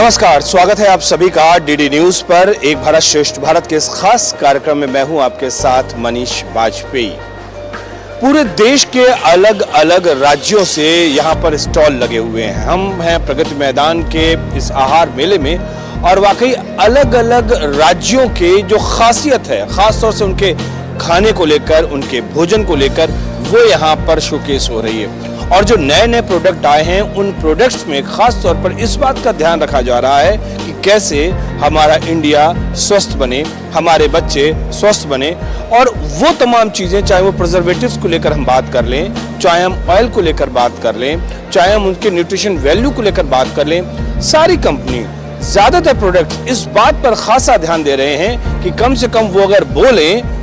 नमस्कार, स्वागत है आप सभी का डीडी न्यूज पर। एक भारत श्रेष्ठ भारत के इस खास कार्यक्रम में मैं हूं आपके साथ मनीष बाजपेयी। पूरे देश के अलग अलग राज्यों से यहां पर स्टॉल लगे हुए हैं। हम हैं प्रगति मैदान के इस आहार मेले में और वाकई अलग अलग राज्यों के जो खासियत है, खास तौर से उनके खाने को लेकर, उनके भोजन को लेकर, वो यहाँ पर शोकेस हो रही है। और जो नए नए प्रोडक्ट आए हैं, उन प्रोडक्ट्स में खास तौर पर इस बात का ध्यान रखा जा रहा है कि कैसे हमारा इंडिया स्वस्थ बने, हमारे बच्चे स्वस्थ बने। और वो तमाम चीज़ें, चाहे वो प्रिजर्वेटिव्स को लेकर हम बात कर लें, चाहे हम ऑयल को लेकर बात कर लें, चाहे हम उनके न्यूट्रिशन वैल्यू को लेकर बात कर लें, सारी कंपनी ज़्यादातर प्रोडक्ट इस बात पर खासा ध्यान दे रहे हैं कि कम से कम वो अगर बोलें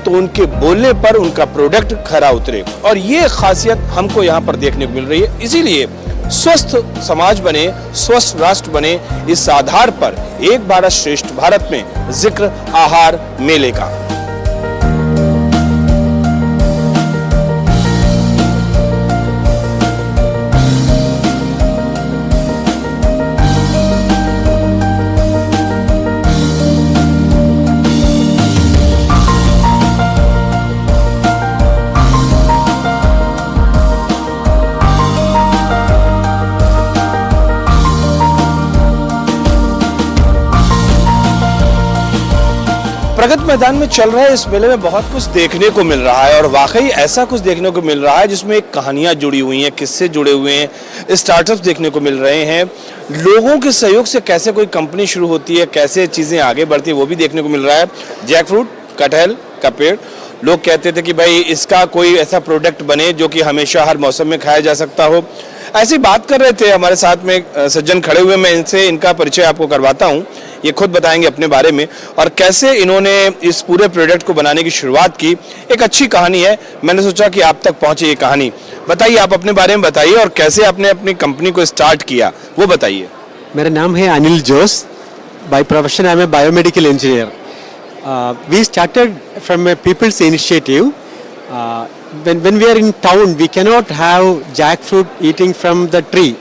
तो उनके बोलने पर उनका प्रोडक्ट खरा उतरे। और ये खासियत हमको यहाँ पर देखने को मिल रही है। इसीलिए स्वस्थ समाज बने, स्वस्थ राष्ट्र बने, इस आधार पर एक भारत श्रेष्ठ भारत में जिक्र आहार मेले का। प्रगति मैदान में चल रहे इस मेले में बहुत कुछ देखने को मिल रहा है और वाकई ऐसा कुछ देखने को मिल रहा है जिसमें एक कहानियां जुड़ी हुई हैं, किस्से जुड़े हुए हैं, स्टार्टअप्स देखने को मिल रहे हैं। लोगों के सहयोग से कैसे कोई कंपनी शुरू होती है, कैसे चीज़ें आगे बढ़ती है, वो भी देखने को मिल रहा है। जैक फ्रूट, कटहल का पेड़, लोग कहते थे कि भाई इसका कोई ऐसा प्रोडक्ट बने जो कि हमेशा हर मौसम में खाया जा सकता हो। ऐसी बात कर रहे थे, हमारे साथ में सज्जन खड़े हुए, मैं इनसे इनका परिचय आपको करवाता हूँ। ये खुद बताएंगे अपने बारे में और कैसे इन्होंने इस पूरे प्रोडक्ट को बनाने की शुरुआत की। एक अच्छी कहानी है, मैंने सोचा कि आप तक पहुंचे ये कहानी। बताइए, आप अपने बारे में बताइए और कैसे आपने अपनी कंपनी को स्टार्ट किया, वो बताइए। मेरा नाम है Anil Jose. By profession I am a biomedical engineer. We started from a people's initiative. When we are in town, we cannot have jackfruit eating from the tree.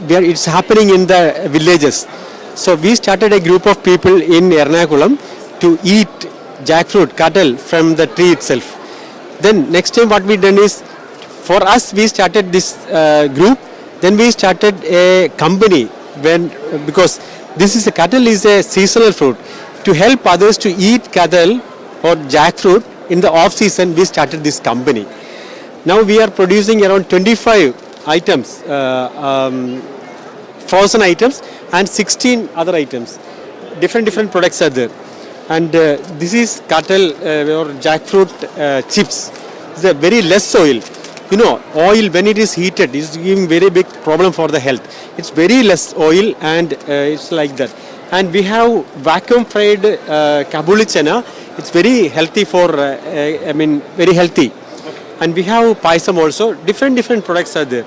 It's happening in the villages. So we started a group of people in Ernakulam to eat jackfruit, cattle from the tree itself. Then next time what we done is, for us we started this group. Then we started a company because this is cattle is a seasonal fruit. To help others to eat cattle or jackfruit in the off season, we started this company. Now we are producing around 25 items, frozen items and 16 other items. Different products are there. And this is cattle or jackfruit chips. It's a very less oil. You know, oil when it is heated is giving very big problem for the health. It's very less oil and it's like that. And we have vacuum fried Kabuli chana. It's very healthy for, very healthy. Okay. And we have paisam also. Different products are there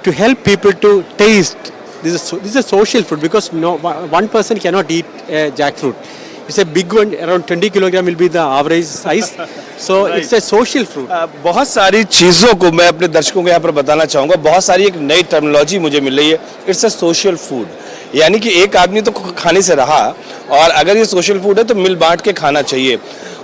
to help people to taste. This is a social food because one person cannot eat jackfruit. It's a big one, around 20 kilogram will be the average size. So right. It's a social fruit. बहुत सारी चीज़ों को मैं अपने दर्शकों को यहाँ पर बताना चाहूँगा। बहुत सारी एक नई टर्मिनोलॉजी मुझे मिल रही है। इट्स अ सोशल फूड, यानी कि एक आदमी तो खाने से रहा और अगर ये सोशल फूड है तो मिल बांट के खाना चाहिए।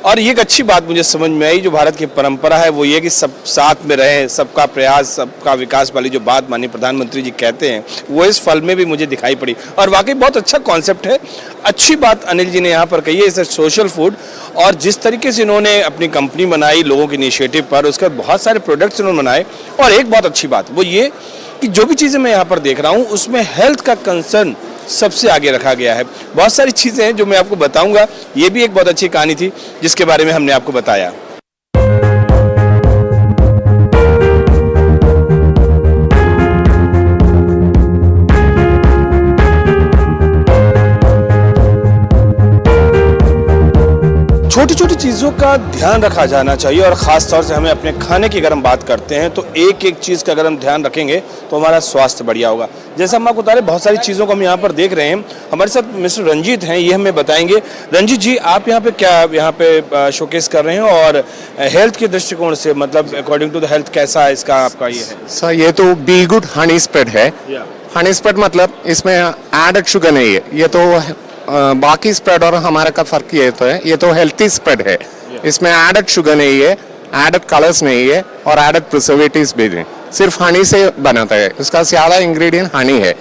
और ये एक अच्छी बात मुझे समझ में आई, जो भारत की परंपरा है वो ये कि सब साथ में रहें, सबका प्रयास, सबका विकास वाली जो बात माननीय प्रधानमंत्री जी कहते हैं, वो इस फल में भी मुझे दिखाई पड़ी। और वाकई बहुत अच्छा कॉन्सेप्ट है। अच्छी बात अनिल जी ने यहाँ पर कही है, इस सोशल फूड। और जिस तरीके से इन्होंने अपनी कंपनी बनाई लोगों के इनिशिएटिव पर, उसके बाद बहुत सारे प्रोडक्ट्स इन्होंने बनाए। और एक बहुत अच्छी बात वो ये कि जो भी चीज़ें मैं यहाँ पर देख रहा हूँ उसमें हेल्थ का कंसर्न सबसे आगे रखा गया है। बहुत सारी चीज़ें हैं जो मैं आपको बताऊंगा। ये भी एक बहुत अच्छी कहानी थी जिसके बारे में हमने आपको बताया। छोटी छोटी चीज़ों का ध्यान रखा जाना चाहिए और ख़ास तौर से हमें अपने खाने की अगर हम बात करते हैं तो एक एक चीज़ का अगर हम ध्यान रखेंगे तो हमारा स्वास्थ्य बढ़िया होगा। जैसा हम आपको बता रहे, बहुत सारी चीज़ों को हम यहाँ पर देख रहे हैं। हमारे साथ मिस्टर रंजीत हैं, ये हमें बताएंगे। रंजीत जी, आप यहाँ पे क्या यहाँ पे शोकेस कर रहे हैं और हेल्थ के दृष्टिकोण से, मतलब अकॉर्डिंग टू द हेल्थ कैसा है इसका आपका ये है? सर, ये तो बी गुड हनी स्प्रेड है। हनी स्प्रेड मतलब इसमें एडेड शुगर नहीं है, ये तो बाकी स्प्रेड और हमारे का फर्क ये तो है, ये तो हेल्थी स्प्रेड है, इसमें एडेड शुगर नहीं है, एडेड कलर्स नहीं है और एडेड प्रिजर्वेटिव्स भी नहीं, सिर्फ हनी से बनाता है, उसका ज़्यादा इंग्रेडिएंट हनी है।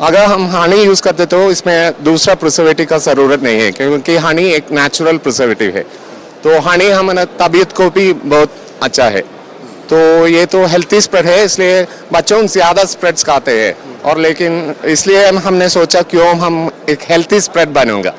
अगर हम हनी यूज़ करते तो इसमें दूसरा प्रिजर्वेटिव का ज़रूरत नहीं है, क्योंकि हनी एक नेचुरल प्रिजर्वेटिव है, तो हनी हमारे तबीयत को भी बहुत अच्छा है। तो ये तो हेल्थी स्प्रेड है, इसलिए बच्चों ज़्यादा स्प्रेड्स खाते हैं, और लेकिन इसलिए हमने सोचा क्यों हम एक हेल्थी स्प्रेड बनूंगा।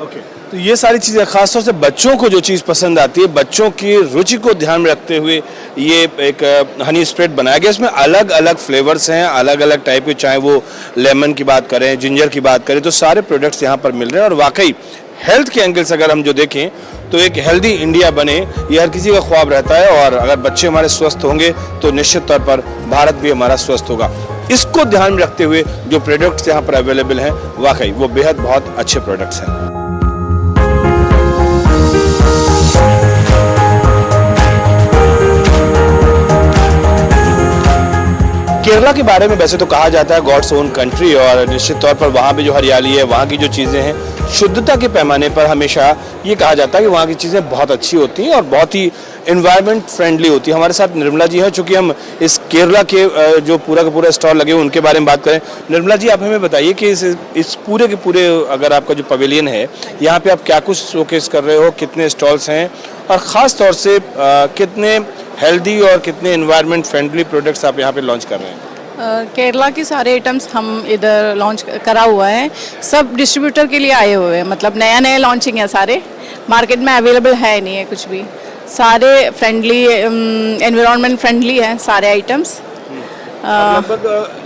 ओके, तो ये सारी चीज़ें खासतौर से बच्चों को जो चीज़ पसंद आती है, बच्चों की रुचि को ध्यान में रखते हुए ये एक हनी स्प्रेड बनाया गया। इसमें अलग अलग फ्लेवर्स हैं, अलग अलग टाइप के, चाहे वो लेमन की बात करें, जिंजर की बात करें, तो सारे प्रोडक्ट्स यहाँ पर मिल रहे हैं। और वाकई हेल्थ के एंगल से अगर हम जो देखें तो एक हेल्दी इंडिया बने, ये हर किसी का ख्वाब रहता है, और अगर बच्चे हमारे स्वस्थ होंगे तो निश्चित तौर पर भारत भी हमारा स्वस्थ होगा। इसको ध्यान में रखते हुए जो प्रोडक्ट्स यहाँ पर अवेलेबल हैं, वाकई वो बेहद बहुत अच्छे प्रोडक्ट्स हैं। केरला के बारे में वैसे तो कहा जाता है गॉड्स ओन कंट्री, और निश्चित तौर पर वहाँ पे जो हरियाली है, वहाँ की जो चीज़ें हैं, शुद्धता के पैमाने पर हमेशा ये कहा जाता है कि वहाँ की चीज़ें बहुत अच्छी होती हैं और बहुत ही इन्वायरमेंट फ्रेंडली होती है। हमारे साथ निर्मला जी हैं, चूँकि हम इस केरला के जो पूरा का पूरा स्टॉल लगे हुए उनके बारे में बात करें। निर्मला जी, आप हमें बताइए कि इस पूरे के पूरे अगर आपका जो पवेलियन है, यहाँ पे आप क्या कुछ शोकेस कर रहे हो, कितने स्टॉल्स हैं, और ख़ास तौर से कितने हेल्दी और कितने इन्वायरमेंट फ्रेंडली प्रोडक्ट्स आप यहाँ पे लॉन्च कर रहे हैं? केरला के सारे आइटम्स हम इधर लॉन्च करा हुआ है, सब डिस्ट्रीब्यूटर के लिए आए हुए हैं, मतलब नया नया लॉन्चिंग है, सारे मार्केट में अवेलेबल है नहीं है कुछ भी, सारे फ्रेंडली एनवायरनमेंट फ्रेंडली हैं सारे आइटम्स।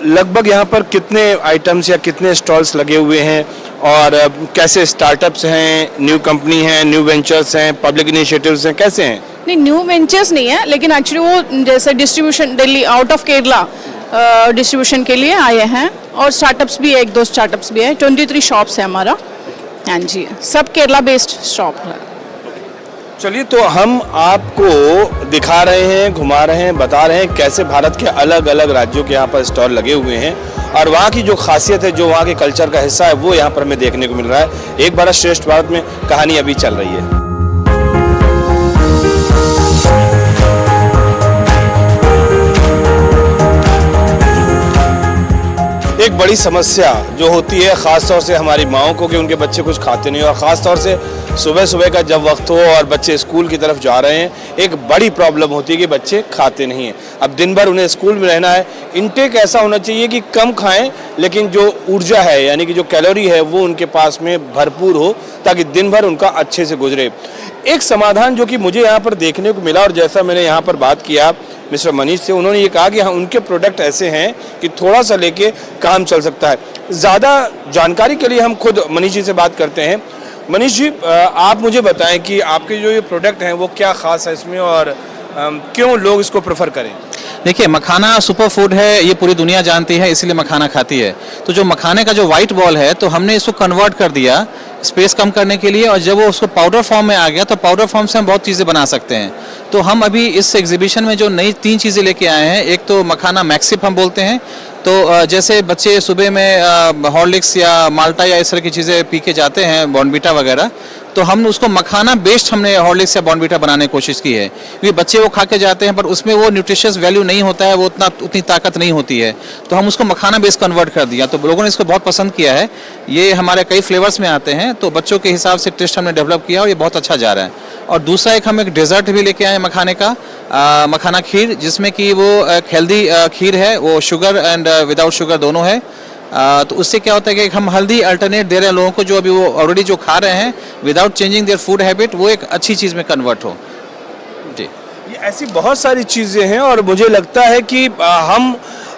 लगभग यहाँ पर कितने आइटम्स या कितने स्टॉल्स लगे हुए हैं, और कैसे स्टार्टअप्स हैं, न्यू कंपनी हैं, न्यू वेंचर्स हैं, पब्लिक इनिशिएटिव्स हैं, कैसे हैं? नहीं, न्यू वेंचर्स नहीं है, लेकिन एक्चुअली वो जैसे distribution Delhi out of Kerala distribution के लिए आए हैं, और स्टार्टअप्स भी है, एक दो स्टार्टअप्स भी है। 23 शॉप्स है हमारा, हाँ जी, सब केरला बेस्ड शॉप है। चलिए, तो हम आपको दिखा रहे हैं, घुमा रहे हैं, बता रहे हैं कैसे भारत के अलग अलग राज्यों के यहाँ पर स्टॉल लगे हुए हैं, और वहाँ की जो खासियत है, जो वहाँ के कल्चर का हिस्सा है, वो यहाँ पर हमें देखने को मिल रहा है। एक भारत श्रेष्ठ भारत में कहानी अभी चल रही है। एक बड़ी समस्या जो होती है ख़ास तौर से हमारी माओं को, कि उनके बच्चे कुछ खाते नहीं, और ख़ास तौर से सुबह सुबह का जब वक्त हो और बच्चे स्कूल की तरफ जा रहे हैं, एक बड़ी प्रॉब्लम होती है कि बच्चे खाते नहीं हैं। अब दिन भर उन्हें स्कूल में रहना है, इनटेक ऐसा होना चाहिए कि कम खाएं, लेकिन जो ऊर्जा है, यानी कि जो कैलोरी है, वो उनके पास में भरपूर हो, ताकि दिन भर उनका अच्छे से गुजरे। एक समाधान जो कि मुझे यहाँ पर देखने को मिला, और जैसा मैंने यहाँ पर बात किया मिस्टर मनीष से, उन्होंने ये कहा कि हाँ, उनके प्रोडक्ट ऐसे हैं कि थोड़ा सा लेके काम चल सकता है। ज़्यादा जानकारी के लिए हम खुद मनीष जी से बात करते हैं। मनीष जी, आप मुझे बताएं कि आपके जो ये प्रोडक्ट हैं वो क्या ख़ास है इसमें, और क्यों लोग इसको प्रेफर करें? देखिए, मखाना सुपर फूड है, ये पूरी दुनिया जानती है, इसीलिए मखाना खाती है। तो जो मखाने का जो वाइट बॉल है, तो हमने इसको कन्वर्ट कर दिया स्पेस कम करने के लिए, और जब वो उसको पाउडर फॉर्म में आ गया, तो पाउडर फॉर्म से हम बहुत चीज़ें बना सकते हैं। तो हम अभी इस एग्जीबिशन में जो नई 3 चीज़ें लेके आए हैं, एक तो मखाना मैक्सिप हम बोलते हैं, तो जैसे बच्चे सुबह में हॉर्लिक्स या माल्टा या इस तरह की चीज़ें पी के जाते हैं, बॉर्नवीटा वगैरह, तो हम उसको मखाना बेस्ड हमने हॉर्लिक्स या बॉर्नवीटा बनाने की कोशिश की है, क्योंकि बच्चे वो खा के जाते हैं, पर उसमें वो न्यूट्रिशियस वैल्यू नहीं होता है, वो उतनी ताकत नहीं होती है, तो हम उसको मखाना बेस्ड कन्वर्ट कर दिया। तो लोगों ने इसको बहुत पसंद किया है। ये हमारे कई फ्लेवर्स में आते हैं, तो बच्चों के हिसाब से टेस्ट हमने डेवलप किया, और ये बहुत अच्छा जा रहा है। और दूसरा एक हम एक डेजर्ट भी लेके आए हैं मखाने का, मखाना खीर, जिसमें कि वो एक हेल्दी खीर है, वो शुगर एंड विदाउट शुगर दोनों है। तो उससे क्या होता है कि हम हेल्दी अल्टरनेट दे रहे हैं लोगों को, जो अभी वो ऑलरेडी जो खा रहे हैं without changing their food habit, वो एक अच्छी चीज़ में कन्वर्ट हो। जी, ये ऐसी बहुत सारी चीज़ें हैं, और मुझे लगता है कि हम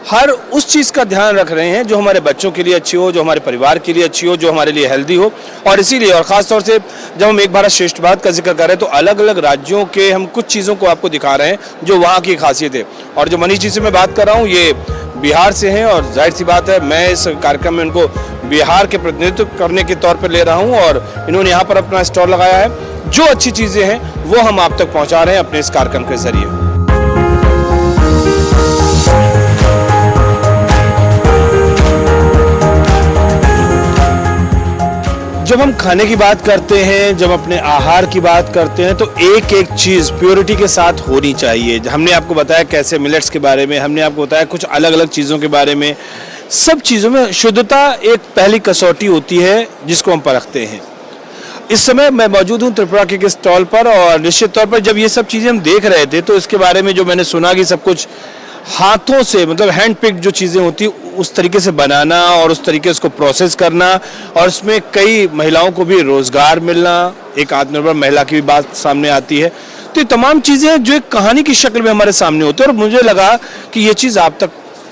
हर उस चीज़ का ध्यान रख रहे हैं जो हमारे बच्चों के लिए अच्छी हो, जो हमारे परिवार के लिए अच्छी हो, जो हमारे लिए हेल्दी हो। और इसीलिए, और ख़ास तौर से जब हम एक भारत श्रेष्ठ भारत का जिक्र कर रहे हैं, तो अलग अलग राज्यों के हम कुछ चीज़ों को आपको दिखा रहे हैं जो वहाँ की खासियत है। और जो मनीष जी से मैं बात कर रहा हूँ, ये बिहार से हैं, और जाहिर सी बात है, मैं इस कार्यक्रम में उनको बिहार के प्रतिनिधित्व करने के तौर पर ले रहा हूँ, और इन्होंने यहाँ पर अपना स्टॉल लगाया है। जो अच्छी चीज़ें हैं वो हम आप तक पहुँचा रहे हैं अपने इस कार्यक्रम के जरिए। जब हम खाने की बात करते हैं, जब अपने आहार की बात करते हैं, तो एक एक चीज़ प्योरिटी के साथ होनी चाहिए। हमने आपको बताया कैसे मिलेट्स के बारे में, हमने आपको बताया कुछ अलग अलग चीज़ों के बारे में। सब चीज़ों में शुद्धता एक पहली कसौटी होती है जिसको हम परखते हैं। इस समय मैं मौजूद हूँ त्रिपुरा के स्टॉल पर, और निश्चित तौर पर जब ये सब चीज़ें हम देख रहे थे तो इसके बारे में जो मैंने सुना कि सब कुछ हाथों से, मतलब हैंड पिक्ड जो चीज़ें होती उस तरीके से बनाना और उस तरीके से उसको प्रोसेस करना, और इसमें कई महिलाओं को भी रोजगार मिलना, एक आत्मनिर्भर महिला की भी बात सामने आती है। तो ये तमाम चीज़ें जो एक कहानी की शक्ल में हमारे सामने होती है, और मुझे लगा कि ये चीज़ आप तक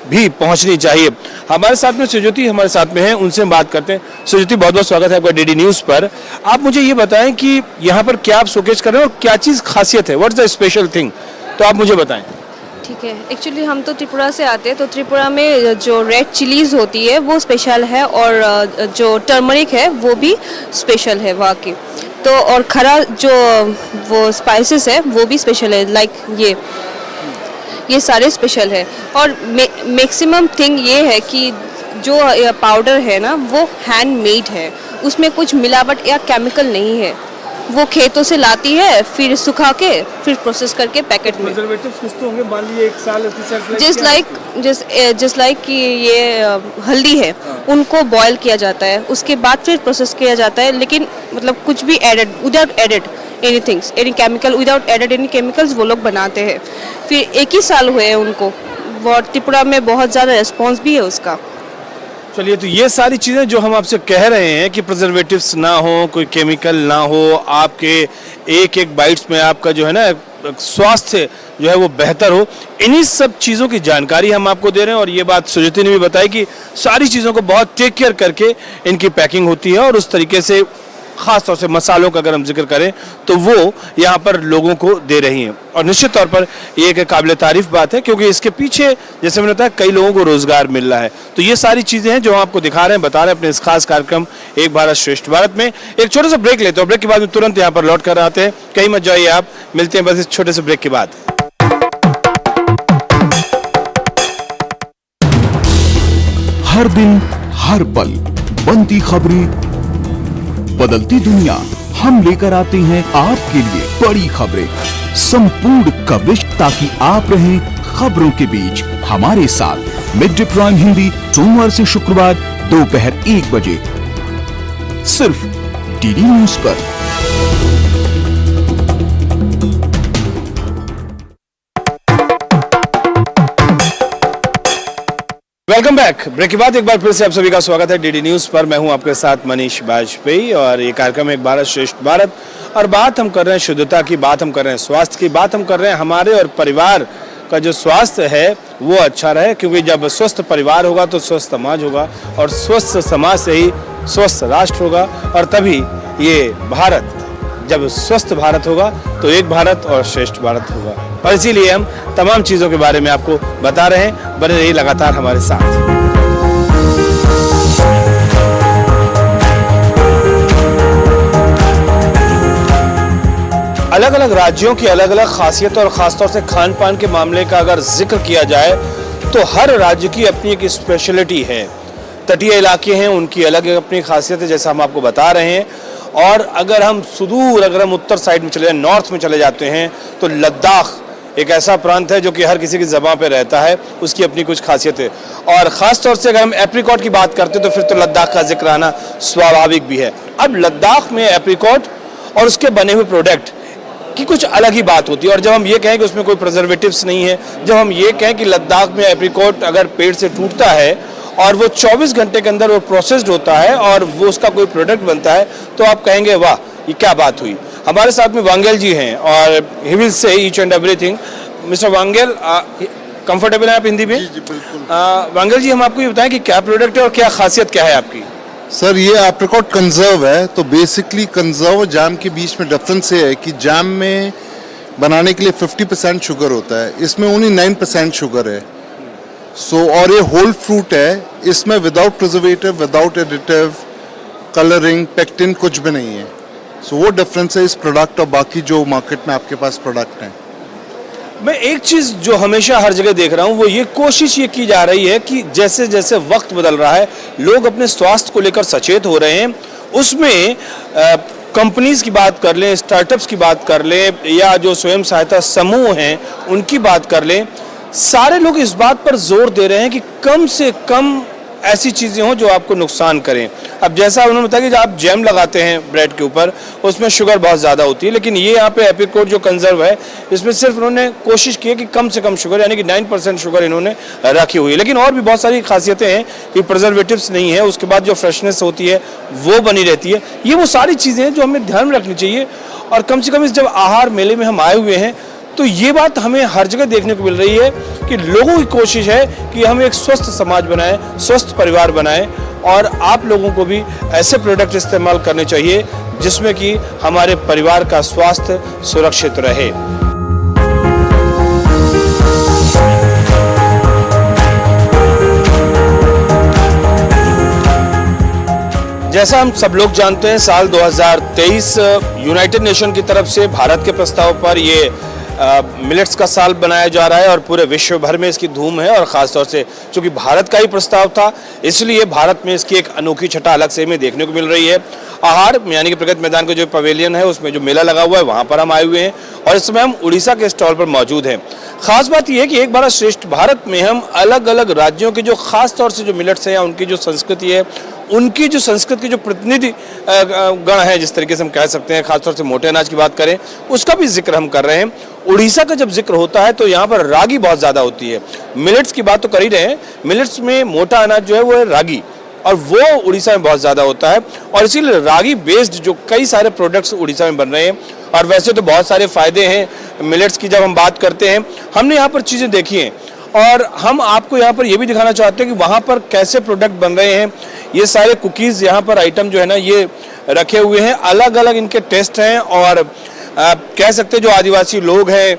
भी पहुंचनी चाहिए। हमारे साथ में सुज्योति हमारे साथ में है, उनसे हम बात करते हैं। सुज्योति, बहुत बहुत स्वागत है आपका डीडी न्यूज़ पर। आप मुझे ये बताएं कि यहाँ पर क्या आप शोकेस कर रहे हैं और क्या चीज़ खासियत है, व्हाट्स द स्पेशल थिंग, तो आप मुझे बताएं। ठीक है, एक्चुअली हम तो त्रिपुरा से आते हैं, तो त्रिपुरा में जो रेड चिलीज़ होती है वो स्पेशल है, और जो टर्मरिक है वो भी स्पेशल है वहाँ की। तो और खरा जो वो स्पाइसेस है वो भी स्पेशल है, लाइक ये सारे स्पेशल है। और मैक्सिमम थिंग ये है कि जो पाउडर है ना वो हैंडमेड है, उसमें कुछ मिलावट या केमिकल नहीं है। वो खेतों से लाती है, फिर सुखा के फिर प्रोसेस करके पैकेट में। प्रिजर्वेटिव्स कुछ तो होंगे, मान लीजिए एक साल इसकी शेल्फ लाइफ जस्ट लाइक कि ये हल्दी है, उनको बॉयल किया जाता है, उसके बाद फिर प्रोसेस किया जाता है, लेकिन मतलब कुछ भी added, without added anything, any chemical, without added any chemicals वो लोग बनाते हैं। फिर 1 ही साल हुए हैं उनको, और त्रिपुरा में बहुत ज़्यादा रिस्पॉन्स भी है उसका। चलिए, तो ये सारी चीज़ें जो हम आपसे कह रहे हैं कि प्रिजर्वेटिव्स ना हो, कोई केमिकल ना हो, आपके एक एक बाइट्स में आपका जो है ना स्वास्थ्य जो है वो बेहतर हो, इन्हीं सब चीज़ों की जानकारी हम आपको दे रहे हैं। और ये बात सुज्योति ने भी बताई कि सारी चीज़ों को बहुत टेक केयर करके इनकी पैकिंग होती है, और उस तरीके से ख़ास तौर से मसालों का अगर हम जिक्र करें तो वो यहाँ पर लोगों को दे रही हैं। और निश्चित तौर पर ये एक काबिल तारीफ बात है, क्योंकि इसके पीछे जैसे मैंने बताया कई लोगों को रोजगार मिल रहा है। तो ये सारी चीज़ें हैं जो हम आपको दिखा रहे हैं, बता रहे हैं अपने इस खास कार्यक्रम एक भारत श्रेष्ठ भारत में। एक छोटा सा ब्रेक लेते हैं, ब्रेक के बाद में तुरंत यहाँ पर लौट कर आते हैं। कहीं मत जाइए आप, मिलते हैं बस इस छोटे से ब्रेक के बाद। हर दिन हर पल बनती खबरें, बदलती दुनिया, हम लेकर आते हैं आपके लिए बड़ी खबरें, संपूर्ण कवरेज, ताकि आप रहें खबरों के बीच हमारे साथ। मिड डे प्राइम हिंदी सोमवार से शुक्रवार दोपहर 1 बजे सिर्फ डीडी न्यूज पर। Welcome back. ब्रेक के बाद एक बार फिर से आप सभी का स्वागत है डीडी न्यूज़ पर। मैं हूं आपके साथ मनीष बाजपेयी, और ये कार्यक्रम एक भारत श्रेष्ठ भारत, और बात हम कर रहे हैं शुद्धता की, बात हम कर रहे हैं स्वास्थ्य की, बात हम कर रहे हैं हमारे और परिवार का जो स्वास्थ्य है वो अच्छा रहे, क्योंकि जब स्वस्थ परिवार होगा तो स्वस्थ समाज होगा, और स्वस्थ समाज से ही स्वस्थ राष्ट्र होगा, और तभी ये भारत, जब स्वस्थ भारत होगा तो एक भारत और श्रेष्ठ भारत होगा। और इसीलिए हम तमाम चीज़ों के बारे में आपको बता रहे हैं, बने रहिए लगातार हमारे साथ। अलग अलग राज्यों की अलग अलग खासियत, और ख़ासतौर से खान पान के मामले का अगर जिक्र किया जाए तो हर राज्य की अपनी एक स्पेशलिटी है। तटीय इलाके हैं, उनकी अलग अपनी खासियत है, जैसा हम आपको बता रहे हैं। और अगर हम सुदूर, अगर हम उत्तर साइड में चले जाए, नॉर्थ में चले जाते हैं, तो लद्दाख एक ऐसा प्रांत है जो कि हर किसी की ज़बान पे रहता है, उसकी अपनी कुछ खासियत है। और ख़ास तौर से अगर हम एप्रिकॉट की बात करते हैं तो फिर तो लद्दाख का जिक्र आना स्वाभाविक भी है। अब लद्दाख में एप्रिकॉट और उसके बने हुए प्रोडक्ट की कुछ अलग ही बात होती है। और जब हम ये कहें कि उसमें कोई प्रिजर्वेटिव्स नहीं है, जब हम ये कहें कि लद्दाख में एप्रिकॉट अगर पेड़ से टूटता है और वो 24 घंटे के अंदर वो प्रोसेस्ड होता है और वो उसका कोई प्रोडक्ट बनता है, तो आप कहेंगे वाह, ये क्या बात हुई। हमारे साथ में वांगेल जी हैं, और he will say each and everything. Mister Wangel, comfortable हैं आप हिंदी में? जी बिल्कुल। वांगेल जी, हम आपको ये बताएं कि क्या प्रोडक्ट है और क्या खासियत क्या है आपकी? सर, ये एप्रिकॉट कंजर्व है। तो बेसिकली कंजर्व और जैम के बीच में डिफरेंस ये है कि जैम में बनाने के लिए 50% शुगर होता है, इसमें ओनली 9% शुगर है। और ये होल फ्रूट है, इसमें without preservative, without additive, colouring, pectin कुछ भी नहीं है। वो डिफरेंस है इस प्रोडक्ट और बाकी जो मार्केट में आपके पास प्रोडक्ट हैं। मैं एक चीज़ जो हमेशा हर जगह देख रहा हूँ, वो ये कोशिश ये की जा रही है कि जैसे जैसे वक्त बदल रहा है, लोग अपने स्वास्थ्य को लेकर सचेत हो रहे हैं, उसमें कंपनीज की बात कर लें, स्टार्टअप्स की बात कर लें, या जो स्वयं सहायता समूह हैं उनकी बात कर लें, सारे लोग इस बात पर जोर दे रहे हैं कि कम से कम ऐसी चीज़ें हों जो आपको नुकसान करें। अब जैसा उन्होंने बताया कि जब आप जैम लगाते हैं ब्रेड के ऊपर, उसमें शुगर बहुत ज़्यादा होती है, लेकिन ये यहाँ पे एपिकोट जो कंजर्व है, इसमें सिर्फ उन्होंने कोशिश की है कि कम से कम शुगर, यानी कि 9% शुगर इन्होंने रखी हुई है। लेकिन और भी बहुत सारी खासियतें हैं कि प्रिजर्वेटिव्स नहीं है, उसके बाद जो फ्रेशनेस होती है वो बनी रहती है। ये वो सारी चीज़ें हैं जो हमें ध्यान में रखनी चाहिए। और कम से कम इस जब आहार मेले में हम आए हुए हैं तो ये बात हमें हर जगह देखने को मिल रही है कि लोगों की कोशिश है कि हम एक स्वस्थ समाज बनाएं, स्वस्थ परिवार बनाएं, और आप लोगों को भी ऐसे प्रोडक्ट इस्तेमाल करने चाहिए जिसमें कि हमारे परिवार का स्वास्थ्य सुरक्षित रहे। जैसा हम सब लोग जानते हैं, साल 2023 यूनाइटेड नेशन की तरफ से भारत के प्रस्ताव पर ये मिलेट्स का साल बनाया जा रहा है और पूरे विश्व भर में इसकी धूम है। और ख़ासतौर से चूंकि भारत का ही प्रस्ताव था, इसलिए भारत में इसकी एक अनोखी छटा अलग से हमें देखने को मिल रही है। आहार यानी कि प्रगति मैदान का जो पवेलियन है, उसमें जो मेला लगा हुआ है, वहाँ पर हम आए हुए हैं और इस समय हम उड़ीसा के स्टॉल पर मौजूद हैं। खास बात यह है कि एक भारत श्रेष्ठ भारत में हम अलग अलग राज्यों के जो खास तौर से जो मिलेट्स हैं या उनकी जो संस्कृति है, उनकी जो संस्कृत के जो प्रतिनिधि गण है, जिस तरीके से हम कह सकते हैं, खासतौर से मोटे अनाज की बात करें, उसका भी जिक्र हम कर रहे हैं। उड़ीसा का जब जिक्र होता है तो यहाँ पर रागी बहुत ज़्यादा होती है। मिलेट्स की बात तो कर ही रहे हैं, मिलेट्स में मोटा अनाज जो है वो है रागी, और वो उड़ीसा में बहुत ज़्यादा होता है। और इसीलिए रागी बेस्ड जो कई सारे प्रोडक्ट्स उड़ीसा में बन रहे हैं। और वैसे तो बहुत सारे फ़ायदे हैं मिलेट्स की, जब हम बात करते हैं, हमने यहाँ पर चीज़ें देखी हैं और हम आपको यहाँ पर ये भी दिखाना चाहते हैं कि वहाँ पर कैसे प्रोडक्ट बन रहे हैं। ये सारे कुकीज़ यहाँ पर आइटम जो है ना, ये रखे हुए हैं, अलग अलग इनके टेस्ट हैं। और कह सकते हैं जो आदिवासी लोग हैं,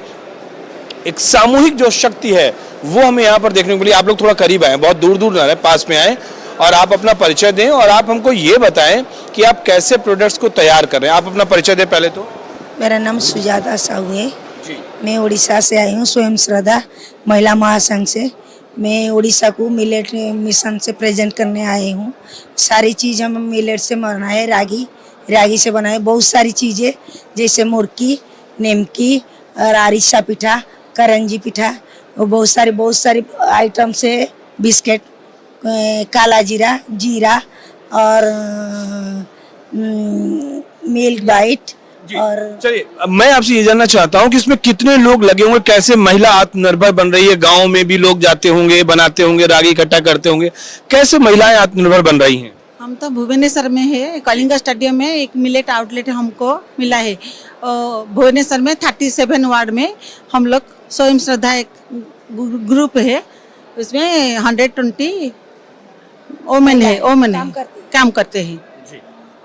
एक सामूहिक जो शक्ति है वो हमें यहाँ पर देखने को मिली। आप लोग थोड़ा करीब आए, बहुत दूर दूर ना रहे, पास में आए और आप अपना परिचय दें और आप हमको ये बताएं कि आप कैसे प्रोडक्ट्स को तैयार कर रहे हैं। आप अपना परिचय दें पहले तो। मेरा नाम सुजाता साहू है, मैं उड़ीसा से आई हूँ, स्वयं श्रद्धा महिला महासंघ से। मैं उड़ीसा को मिलेट मिशन से प्रेजेंट करने आई हूँ। सारी चीज़ हम मिलेट से बनाए, रागी से बनाए बहुत सारी चीज़ें, जैसे मुर्की, नेमकी और आरिशा पिठा, करंजी पिठा, और बहुत सारी आइटम से बिस्किट, काला जीरा और मिल्क बाइट। और चलिए, मैं आपसे ये जानना चाहता हूँ कि इसमें कितने लोग लगे होंगे, कैसे महिला आत्मनिर्भर बन रही है? गाँव में भी लोग जाते होंगे, बनाते होंगे, रागी इकट्ठा करते होंगे, कैसे महिलाएं आत्मनिर्भर बन रही हैं? हम तो भुवनेश्वर में है, कलिंगा स्टेडियम में एक मिलेट आउटलेट हमको मिला है। भुवनेश्वर में 37 वार्ड में हम लोग स्वयं श्रद्धा एक ग्रुप है, उसमें 120 ओमेन है, काम करते हैं।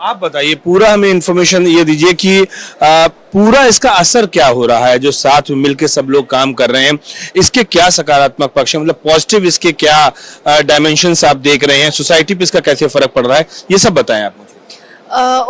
आप बताइए, पूरा हमें इन्फॉर्मेशन ये दीजिए कि पूरा इसका असर क्या हो रहा है जो साथ में मिलकर सब लोग काम कर रहे हैं, इसके क्या सकारात्मक पक्ष है, मतलब पॉजिटिव इसके क्या डायमेंशंस आप देख रहे हैं, सोसाइटी पे इसका कैसे फर्क पड़ रहा है, ये सब बताएं आप मुझे।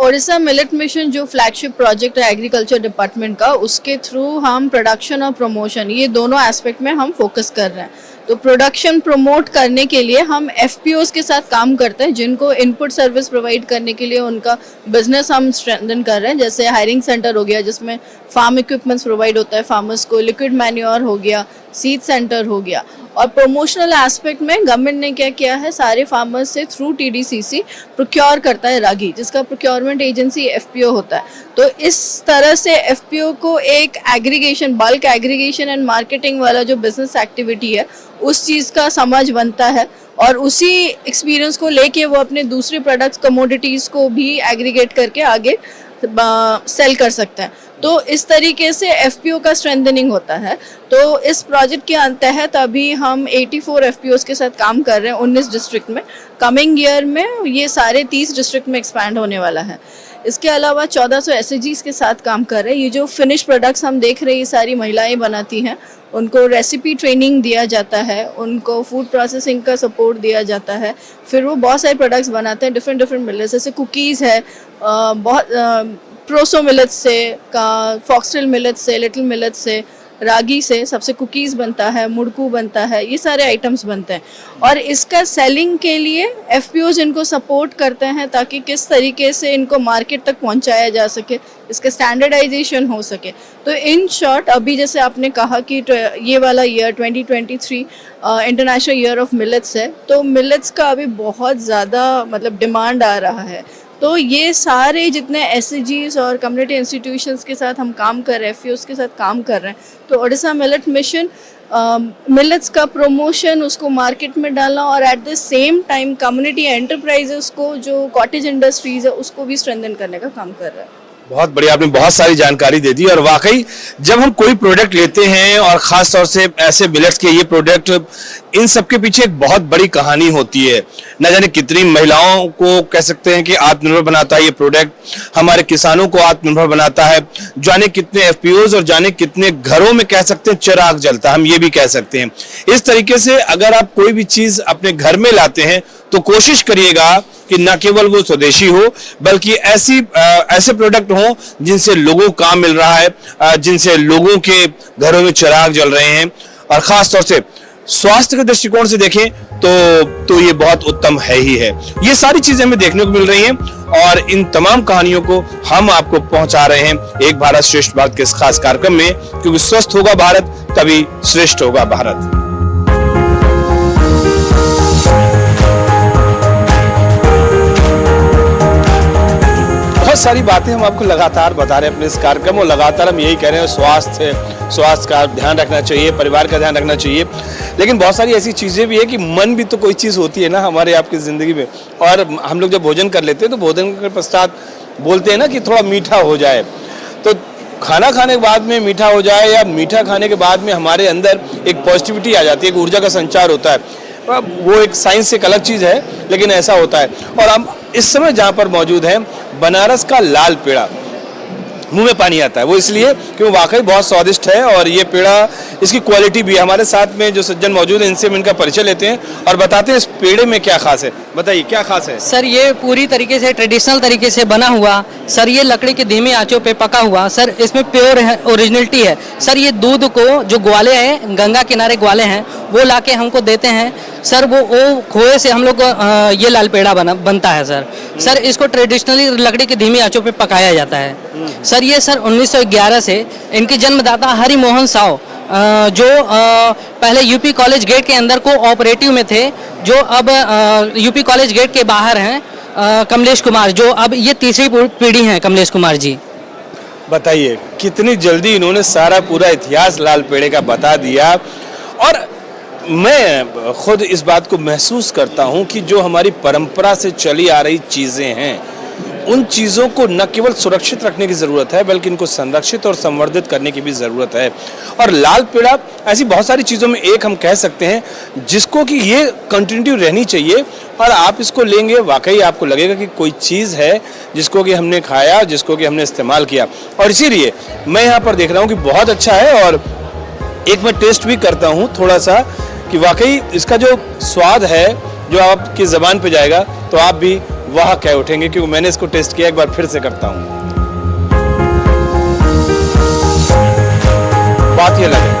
ओडिशा मिलेट मिशन जो फ्लैगशिप प्रोजेक्ट है एग्रीकल्चर डिपार्टमेंट का, उसके थ्रू हम प्रोडक्शन और प्रमोशन, ये दोनों एस्पेक्ट में हम फोकस कर रहे हैं। तो प्रोडक्शन प्रमोट करने के लिए हम एफपीओज के साथ काम करते हैं, जिनको इनपुट सर्विस प्रोवाइड करने के लिए उनका बिजनेस हम स्ट्रेंथन कर रहे हैं। जैसे हायरिंग सेंटर हो गया, जिसमें फार्म इक्विपमेंट्स प्रोवाइड होता है फार्मर्स को, लिक्विड मैन्योर हो गया, सीड सेंटर हो गया। और प्रमोशनल एस्पेक्ट में गवर्नमेंट ने क्या किया है, सारे फार्मर्स से थ्रू टीडीसीसी प्रोक्योर करता है रागी, जिसका प्रोक्योरमेंट एजेंसी एफपीओ होता है। तो इस तरह से एफपीओ को एक aggregation, bulk aggregation and marketing वाला जो बिजनेस एक्टिविटी है, उस चीज़ का समझ बनता है और उसी एक्सपीरियंस को लेके वो अपने दूसरे प्रोडक्ट्स, कमोडिटीज़ को भी एग्रीगेट करके आगे सेल कर सकते हैं। तो इस तरीके से एफपीओ का स्ट्रेंथनिंग होता है। तो इस प्रोजेक्ट के तहत अभी हम 84 एफपीओज के साथ काम कर रहे हैं 19 डिस्ट्रिक्ट में। कमिंग ईयर में ये सारे 30 डिस्ट्रिक्ट में एक्सपैंड होने वाला है। इसके अलावा 1400 एसएचजीज के साथ काम कर रहे हैं। ये जो फिनिश प्रोडक्ट्स हम देख रहे हैं, ये सारी महिलाएं बनाती हैं। उनको रेसिपी ट्रेनिंग दिया जाता है, उनको फूड प्रोसेसिंग का सपोर्ट दिया जाता है, फिर वो बहुत सारे प्रोडक्ट्स बनाते हैं डिफरेंट मिलेट्स, जैसे कुकीज़ है, बहुत प्रोसो मिलेट्स से, फॉक्सटेल मिलेट्स से, लिटिल मिलेट्स से, रागी से सबसे कुकीज़ बनता है, मुड़कू बनता है, ये सारे आइटम्स बनते हैं। और इसका सेलिंग के लिए एफपीओज इनको सपोर्ट करते हैं ताकि किस तरीके से इनको मार्केट तक पहुंचाया जा सके, इसका स्टैंडर्डाइजेशन हो सके। तो इन शॉर्ट अभी जैसे आपने कहा कि ये वाला year 2023 international year of millets है, तो मिलेट्स का अभी बहुत ज़्यादा मतलब डिमांड आ रहा है। तो ये सारे जितने एसएजीज और कम्युनिटी इंस्टीट्यूशंस के साथ हम काम कर रहे हैं, एफपीओज के साथ काम कर रहे हैं, तो ओडिशा मिलेट मिशन मिलेट्स का प्रमोशन, उसको मार्केट में डालना और at the same time community enterprises को जो कॉटेज इंडस्ट्रीज है उसको भी स्ट्रेंथन करने का काम कर रहा है। बहुत बढ़िया, आपने बहुत सारी जानकारी दे दी। और वाकई जब हम कोई प्रोडक्ट लेते हैं और खास तौर से ऐसे मिलेट्स के ये प्रोडक्ट, इन सब के पीछे एक बहुत बड़ी कहानी होती है। न जाने कितनी महिलाओं को कह सकते हैं कि आत्मनिर्भर बनाता है ये प्रोडक्ट, हमारे किसानों को आत्मनिर्भर बनाता है, जाने कितने एफपीओज और जाने कितने घरों में कह सकते हैं चिराग जलता है, हम ये भी कह सकते हैं। इस तरीके से अगर आप कोई भी चीज अपने घर में लाते हैं तो कोशिश करिएगा कि न केवल वो स्वदेशी हो बल्कि ऐसे प्रोडक्ट हो जिनसे लोगों को काम मिल रहा है, जिनसे लोगों के घरों में चिराग जल रहे हैं। और खास तौर से स्वास्थ्य के दृष्टिकोण से देखें तो ये बहुत उत्तम है ही है। ये सारी चीजें हमें देखने को मिल रही हैं और इन तमाम कहानियों को हम आपको पहुंचा रहे हैं एक भारत श्रेष्ठ भारत के इस खास कार्यक्रम में, क्योंकि स्वस्थ होगा भारत तभी श्रेष्ठ होगा भारत। बहुत सारी बातें हम आपको लगातार बता रहे हैं अपने इस कार्यक्रम, और लगातार हम यही कह रहे हैं स्वास्थ्य का ध्यान रखना चाहिए, परिवार का ध्यान रखना चाहिए। लेकिन बहुत सारी ऐसी चीज़ें भी है कि मन भी तो कोई चीज़ होती है ना हमारे आपकी ज़िंदगी में। और हम लोग जब भोजन कर लेते हैं तो भोजन के पश्चात बोलते हैं ना कि थोड़ा मीठा हो जाए, तो खाना खाने के बाद में मीठा हो जाए या मीठा खाने के बाद में हमारे अंदर एक पॉजिटिविटी आ जाती है, एक ऊर्जा का संचार होता है। वो एक साइंस से एक अलग चीज़ है, लेकिन ऐसा होता है। और हम इस समय जहाँ पर मौजूद हैं, बनारस का लाल पेड़ा, मुंह में पानी आता है वो इसलिए कि वो वाकई बहुत स्वादिष्ट है। और ये पेड़ा, इसकी क्वालिटी भी है। हमारे साथ में जो सज्जन मौजूद हैं इनसे हम इनका परिचय लेते हैं और बताते हैं इस पेड़े में क्या खास है। बताइए क्या खास है? सर ये पूरी तरीके से ट्रेडिशनल तरीके से बना हुआ, सर ये लकड़ी के धीमी आंचों पे पका हुआ, सर इसमें प्योर ओरिजिनलिटी है। सर ये दूध को जो ग्वाले हैं, गंगा किनारे ग्वाले हैं, वो लाके हमको देते हैं सर। वो खोए से हम लोग ये लाल पेड़ा बनता है सर। सर इसको ट्रेडिशनली लकड़ी की धीमी आंचों पे पकाया जाता है सर। ये सर 1911 से इनके जन्मदाता हरि मोहन साव, जो पहले यूपी कॉलेज गेट के अंदर को ऑपरेटिव में थे, जो अब यूपी कॉलेज गेट के बाहर हैं, कमलेश कुमार, जो अब ये तीसरी पीढ़ी हैं कमलेश कुमार जी। बताइए कितनी जल्दी इन्होंने सारा पूरा इतिहास लाल पेड़े का बता दिया। और मैं खुद इस बात को महसूस करता हूं कि जो हमारी परंपरा से चली आ रही चीज़ें हैं, उन चीज़ों को न केवल सुरक्षित रखने की ज़रूरत है बल्कि इनको संरक्षित और संवर्धित करने की भी ज़रूरत है। और लाल पेड़ा ऐसी बहुत सारी चीज़ों में एक हम कह सकते हैं जिसको कि ये कंटिन्यू रहनी चाहिए। और आप इसको लेंगे वाकई आपको लगेगा कि कोई चीज़ है जिसको कि हमने खाया, जिसको कि हमने इस्तेमाल किया। और इसीलिए मैं यहाँ पर देख रहा हूँ कि बहुत अच्छा है। और एक मैं टेस्ट भी करता हूँ थोड़ा सा कि वाकई इसका जो स्वाद है जो आपकी ज़बान पे जाएगा तो आप भी वाह कह उठेंगे, क्योंकि मैंने इसको टेस्ट किया। एक बार फिर से करता हूँ, बात ये लगे।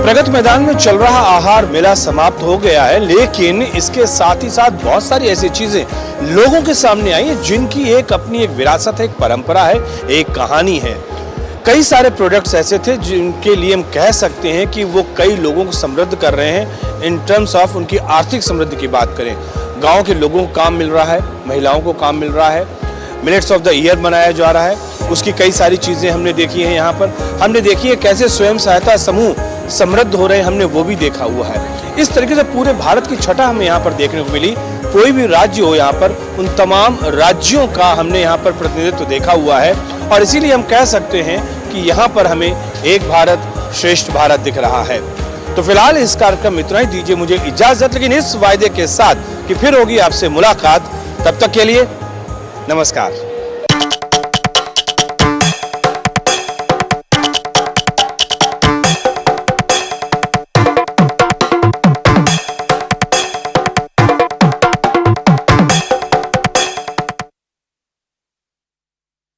प्रगत मैदान में चल रहा आहार मेला समाप्त हो गया है, लेकिन इसके साथ ही साथ बहुत सारी ऐसी चीजें लोगों के सामने आई हैं जिनकी एक अपनी एक विरासत है, एक परंपरा है, एक कहानी है। कई सारे प्रोडक्ट्स ऐसे थे जिनके लिए हम कह सकते हैं कि वो कई लोगों को समृद्ध कर रहे हैं। इन टर्म्स ऑफ उनकी आर्थिक समृद्धि की बात करें, गाँव के लोगों को काम मिल रहा है, महिलाओं को काम मिल रहा है, मिलेट्स ऑफ द ईयर मनाया जा रहा है, उसकी कई सारी चीज़ें हमने देखी हैं। यहाँ पर हमने देखी है कैसे स्वयं सहायता समूह समृद्ध हो रहे हैं, हमने वो भी देखा हुआ है। इस तरीके से पूरे भारत की छटा हमें यहाँ पर देखने को मिली। कोई भी राज्य हो यहाँ पर, उन तमाम राज्यों का हमने यहाँ पर प्रतिनिधित्व देखा हुआ है। और इसीलिए हम कह सकते हैं कि यहाँ पर हमें एक भारत श्रेष्ठ भारत दिख रहा है। तो फिलहाल इस कार्यक्रम में इतना ही, दीजिए मुझे इजाजत, लेकिन इस वायदे के साथ कि फिर होगी आपसे मुलाकात। तब तक के लिए नमस्कार।